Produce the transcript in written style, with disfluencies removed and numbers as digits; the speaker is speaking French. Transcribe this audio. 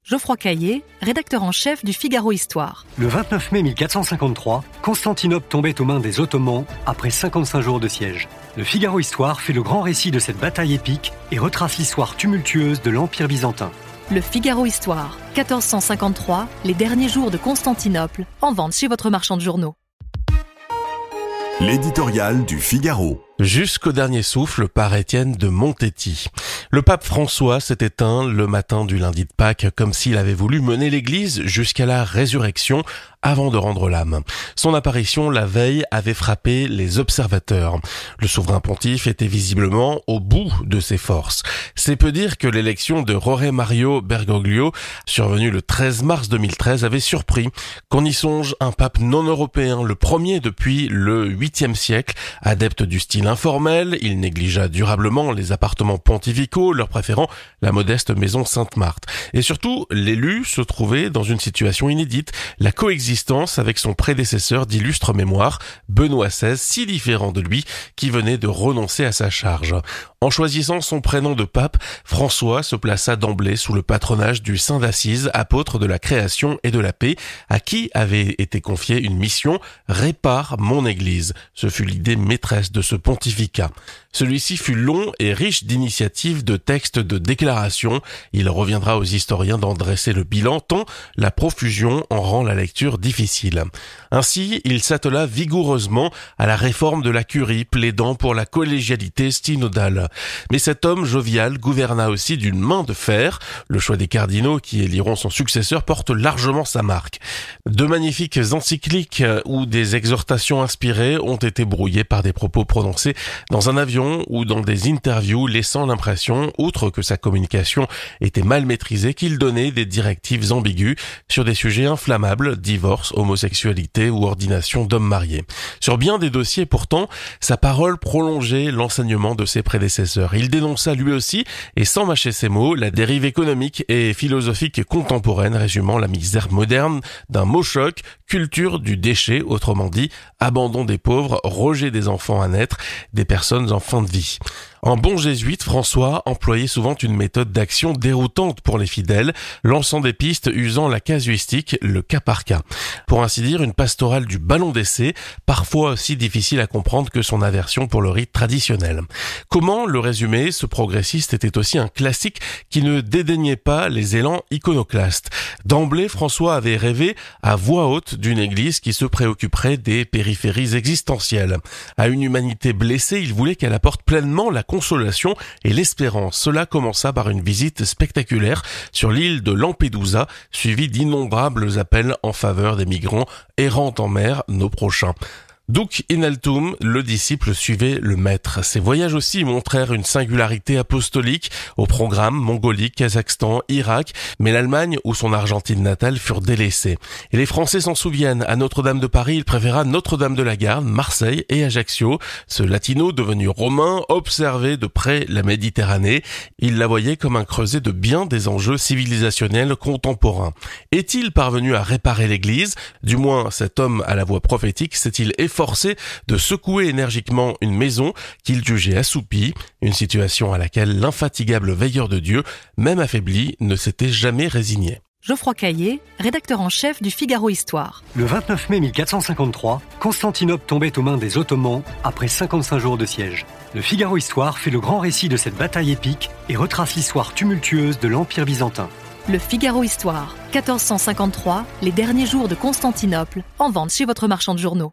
Geoffroy Caillé, rédacteur en chef du Figaro Histoire. Le 29 mai 1453, Constantinople tombait aux mains des Ottomans après 55 jours de siège. Le Figaro Histoire fait le grand récit de cette bataille épique et retrace l'histoire tumultueuse de l'Empire byzantin. Le Figaro Histoire, 1453, les derniers jours de Constantinople, en vente chez votre marchand de journaux. L'éditorial du Figaro. Jusqu'au dernier souffle par Étienne de Montetti. Le pape François s'est éteint le matin du lundi de Pâques comme s'il avait voulu mener l'Église jusqu'à la résurrection avant de rendre l'âme. Son apparition la veille avait frappé les observateurs. Le souverain pontife était visiblement au bout de ses forces. C'est peu dire que l'élection de Jorge Mario Bergoglio, survenue le 13 mars 2013, avait surpris. Qu'on y songe, un pape non européen, le premier depuis le 8e siècle, adepte du style informel, il négligea durablement les appartements pontificaux, leur préférant la modeste maison Sainte-Marthe. Et surtout, l'élu se trouvait dans une situation inédite, la coexistence avec son prédécesseur d'illustre mémoire, Benoît XVI, si différent de lui, qui venait de renoncer à sa charge. En choisissant son prénom de pape, François se plaça d'emblée sous le patronage du Saint d'Assise, apôtre de la création et de la paix, à qui avait été confiée une mission « Répare mon Église ». Ce fut l'idée maîtresse de ce pontificat. Celui-ci fut long et riche d'initiatives, de textes, de déclarations. Il reviendra aux historiens d'en dresser le bilan, tant la profusion en rend la lecture difficile. Ainsi, il s'attela vigoureusement à la réforme de la curie, plaidant pour la collégialité synodale. Mais cet homme jovial gouverna aussi d'une main de fer. Le choix des cardinaux qui éliront son successeur porte largement sa marque. De magnifiques encycliques ou des exhortations inspirées ont été brouillées par des propos prononcés dans un avion ou dans des interviews, laissant l'impression, outre que sa communication était mal maîtrisée, qu'il donnait des directives ambiguës sur des sujets inflammables, divorce, homosexualité ou ordination d'hommes mariés. Sur bien des dossiers pourtant, sa parole prolongeait l'enseignement de ses prédécesseurs. Il dénonça lui aussi, et sans mâcher ses mots, la dérive économique et philosophique contemporaine, résumant la misère moderne d'un mot choc, culture du déchet, autrement dit, abandon des pauvres, rejet des enfants à naître, des personnes en fin de vie. En bon jésuite, François employait souvent une méthode d'action déroutante pour les fidèles, lançant des pistes usant la casuistique, le cas par cas. Pour ainsi dire, une pastorale du ballon d'essai, parfois aussi difficile à comprendre que son aversion pour le rite traditionnel. Comment le résumer, ce progressiste était aussi un classique qui ne dédaignait pas les élans iconoclastes. D'emblée, François avait rêvé à voix haute d'une église qui se préoccuperait des périphéries existentielles. À une humanité blessée, il voulait qu'elle apporte pleinement la consolation et l'espérance. Cela commença par une visite spectaculaire sur l'île de Lampedusa, suivie d'innombrables appels en faveur des migrants errant en mer, nos prochains. Duc in altum, le disciple suivait le maître. Ses voyages aussi montrèrent une singularité apostolique au programme Mongolie, Kazakhstan, Irak, mais l'Allemagne ou son Argentine natale furent délaissés. Et les Français s'en souviennent. À Notre-Dame de Paris, il préféra Notre-Dame de la Garde, Marseille et Ajaccio. Ce latino devenu romain observait de près la Méditerranée. Il la voyait comme un creuset de bien des enjeux civilisationnels contemporains. Est-il parvenu à réparer l'Église? Du moins, cet homme à la voix prophétique s'est-il forcé de secouer énergiquement une maison qu'il jugeait assoupie, une situation à laquelle l'infatigable veilleur de Dieu, même affaibli, ne s'était jamais résigné. Geoffroy Caillé, rédacteur en chef du Figaro Histoire. Le 29 mai 1453, Constantinople tombait aux mains des Ottomans après 55 jours de siège. Le Figaro Histoire fait le grand récit de cette bataille épique et retrace l'histoire tumultueuse de l'Empire byzantin. Le Figaro Histoire, 1453, les derniers jours de Constantinople, en vente chez votre marchand de journaux.